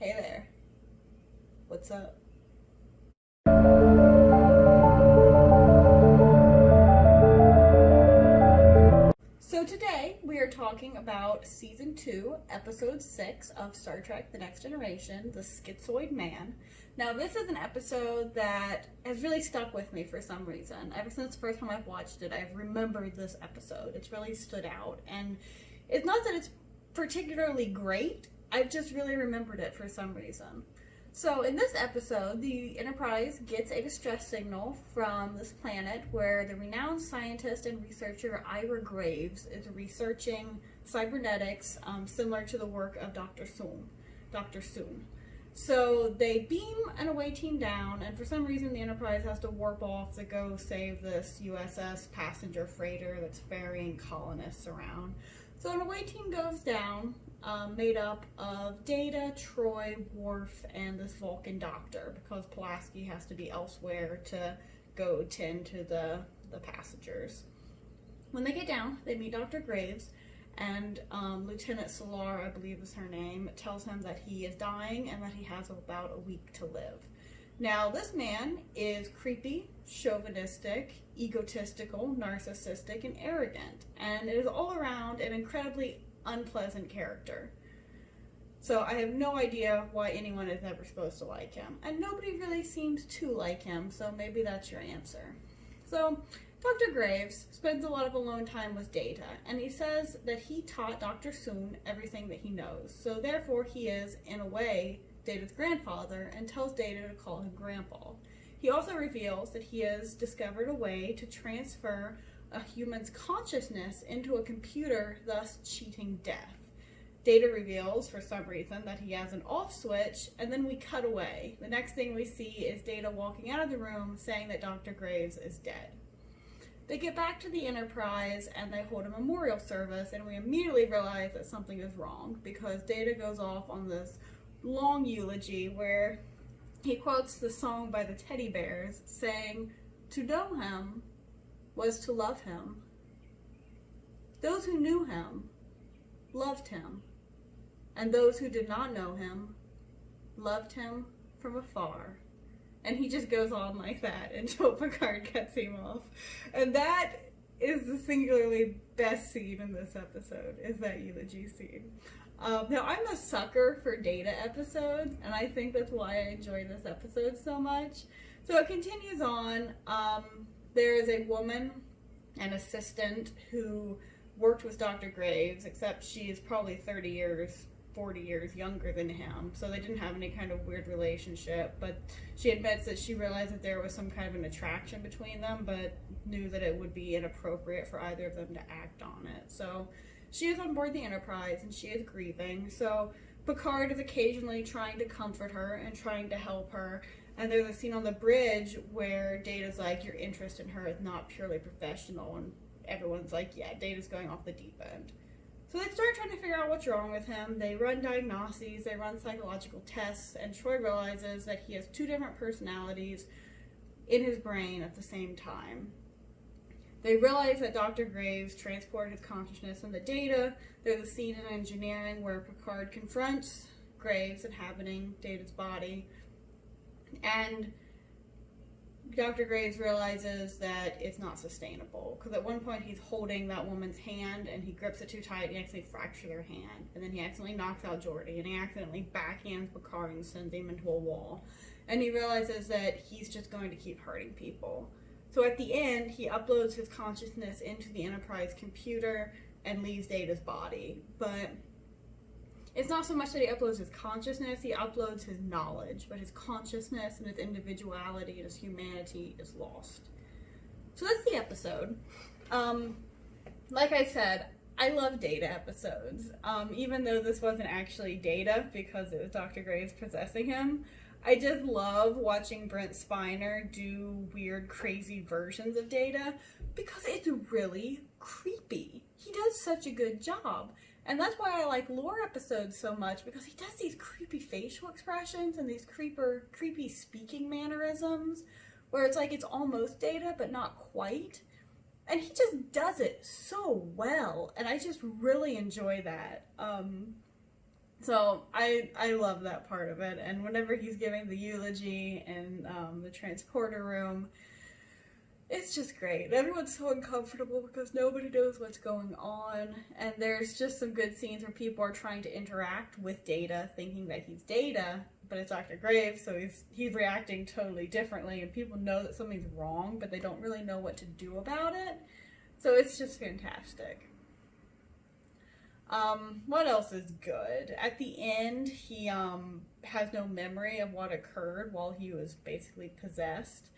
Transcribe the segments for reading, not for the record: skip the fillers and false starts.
Hey there. What's up? So today we are talking about Season 2, Episode 6 of Star Trek The Next Generation, The Schizoid Man. Now this is an episode that has really stuck with me for some reason. Ever since the first time I've watched it, I've remembered this episode. It's really stood out. And it's not that it's particularly great, I've just really remembered it for some reason. So in this episode, the Enterprise gets a distress signal from this planet where the renowned scientist and researcher Ira Graves is researching cybernetics similar to the work of Dr. Soon. So they beam an away team down, and for some reason the Enterprise has to warp off to go save this USS passenger freighter that's ferrying colonists around. So an away team goes down, made up of Data, Troy, Worf, and this Vulcan doctor, because Pulaski has to be elsewhere to go tend to the passengers. When they get down, they meet Dr. Graves, and Lieutenant Solar, I believe is her name, tells him that he is dying and that he has about a week to live. Now, this man is creepy, chauvinistic, egotistical, narcissistic, and arrogant, and is all around an incredibly unpleasant character. So I have no idea why anyone is ever supposed to like him, and nobody really seems to like him, so maybe that's your answer. So Dr. Graves spends a lot of alone time with Data, and he says that he taught Dr. Soon everything that he knows, so therefore he is, in a way, Data's grandfather, and tells Data to call him Grandpa. He also reveals that he has discovered a way to transfer a human's consciousness into a computer, thus cheating death. Data reveals, for some reason, that he has an off switch, and then we cut away. The next thing we see is Data walking out of the room saying that Dr. Graves is dead. They get back to the Enterprise and they hold a memorial service, and we immediately realize that something is wrong because Data goes off on this long eulogy where he quotes the song by the Teddy Bears saying, "To know him was to love him. Those who knew him loved him, and those who did not know him loved him from afar." And he just goes on like that until Picard cuts him off. And that is the singularly best scene in this episode, is that eulogy scene. Now, I'm a sucker for Data episodes, and I think that's why I enjoy this episode so much. So it continues on. There is a woman, an assistant, who worked with Dr. Graves, except she is probably 30 years, 40 years younger than him, so they didn't have any kind of weird relationship, but she admits that she realized that there was some kind of an attraction between them, but knew that it would be inappropriate for either of them to act on it. So she is on board the Enterprise, and she is grieving, so Picard is occasionally trying to comfort her and trying to help her, and there's a scene on the bridge where Data's like, your interest in her is not purely professional, and everyone's like, yeah, Data's going off the deep end. So they start trying to figure out what's wrong with him. They run diagnoses, they run psychological tests, and Troy realizes that he has two different personalities in his brain at the same time. They realize that Dr. Graves transported his consciousness in the Data. There's a scene in engineering where Picard confronts Graves inhabiting Data's body, and Dr. Graves realizes that it's not sustainable, because at one point he's holding that woman's hand and he grips it too tight and he accidentally fractures her hand, and then he accidentally knocks out Geordi, and he accidentally backhands Picard and sends him into a wall, and he realizes that he's just going to keep hurting people. So at the end, he uploads his consciousness into the Enterprise computer and leaves Data's body, but it's not so much that he uploads his consciousness, he uploads his knowledge, but his consciousness and his individuality and his humanity is lost. So that's the episode. Like I said, I love Data episodes. Even though this wasn't actually Data because it was Dr. Graves possessing him, I just love watching Brent Spiner do weird, crazy versions of Data because it's really creepy. He does such a good job. And that's why I like lore episodes so much, because he does these creepy facial expressions and these creepy speaking mannerisms where it's like it's almost Data, but not quite. And he just does it so well, and I just really enjoy that. So I love that part of it. And whenever he's giving the eulogy in the transporter room, it's just great. Everyone's so uncomfortable because nobody knows what's going on. And there's just some good scenes where people are trying to interact with Data, thinking that he's Data, but it's Dr. Graves, so he's reacting totally differently. And people know that something's wrong, but they don't really know what to do about it. So it's just fantastic. What else is good? At the end, he has no memory of what occurred while he was basically possessed.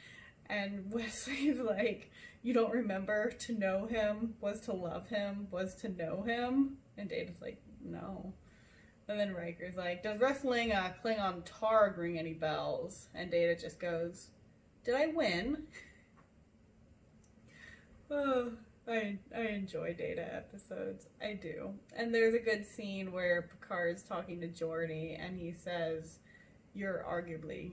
And Wesley's like, you don't remember to know him, was to love him, was to know him? And Data's like, no. And then Riker's like, does wrestling Klingon Targ ring any bells? And Data just goes, did I win? Oh, I enjoy Data episodes. I do. And there's a good scene where Picard's talking to Geordi and he says, you're arguably,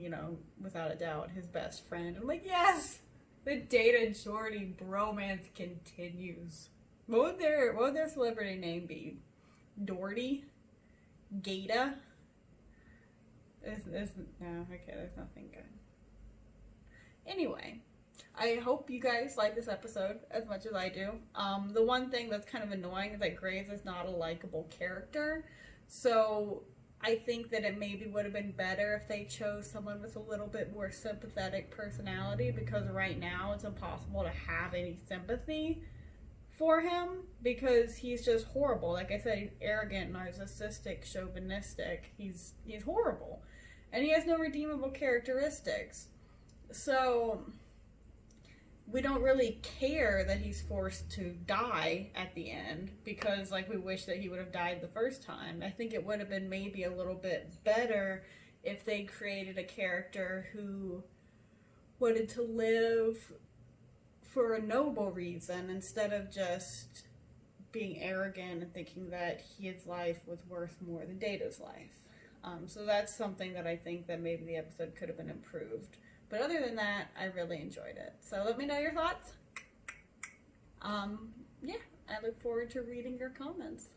without a doubt, his best friend. I'm like, yes! The Data Geordi bromance continues. What would their celebrity name be? Doherty? Gata? No, okay, there's nothing good. Anyway, I hope you guys like this episode as much as I do. The one thing that's kind of annoying is that Graves is not a likable character. So I think that it maybe would have been better if they chose someone with a little bit more sympathetic personality, because right now it's impossible to have any sympathy for him because he's just horrible. Like I said, he's arrogant, narcissistic, chauvinistic. He's horrible. And he has no redeemable characteristics. So we don't really care that he's forced to die at the end because, like, we wish that he would have died the first time. I think it would have been maybe a little bit better if they created a character who wanted to live for a noble reason instead of just being arrogant and thinking that his life was worth more than Data's life. So that's something that I think that maybe the episode could have been improved. But other than that, I really enjoyed it. So let me know your thoughts. Yeah, I look forward to reading your comments.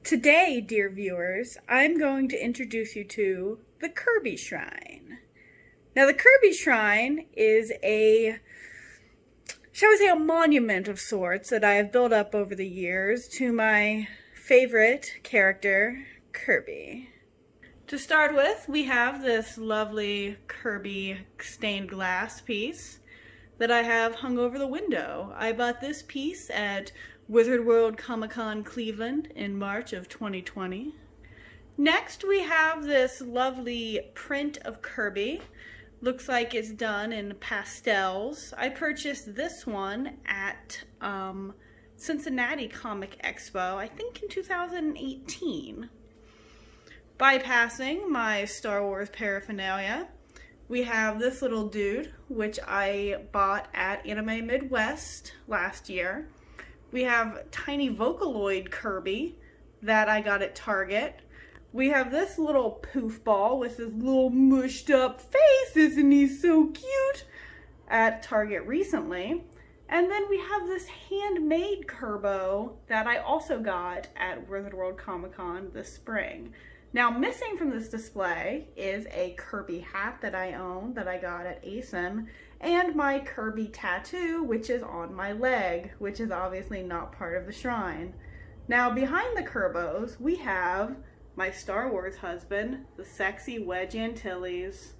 Today, dear viewers, I'm going to introduce you to the Kirby Shrine. Now, the Kirby Shrine is a, shall we say, a monument of sorts that I have built up over the years to my favorite character, Kirby. To start with, we have this lovely Kirby stained glass piece that I have hung over the window. I bought this piece at Wizard World Comic-Con Cleveland in March of 2020. Next, we have this lovely print of Kirby. Looks like it's done in pastels. I purchased this one at Cincinnati Comic Expo, I think in 2018. Bypassing my Star Wars paraphernalia, we have this little dude, which I bought at Anime Midwest last year. We have tiny Vocaloid Kirby that I got at Target. We have this little poof ball with his little mushed up face, isn't he so cute, at Target recently. And then we have this handmade Kerbo that I also got at Wizard World Comic-Con this spring. Now, missing from this display is a Kirby hat that I own that I got at ASIN, and my Kirby tattoo, which is on my leg, which is obviously not part of the shrine. Now, behind the Kerbos, we have my Star Wars husband, the sexy Wedge Antilles.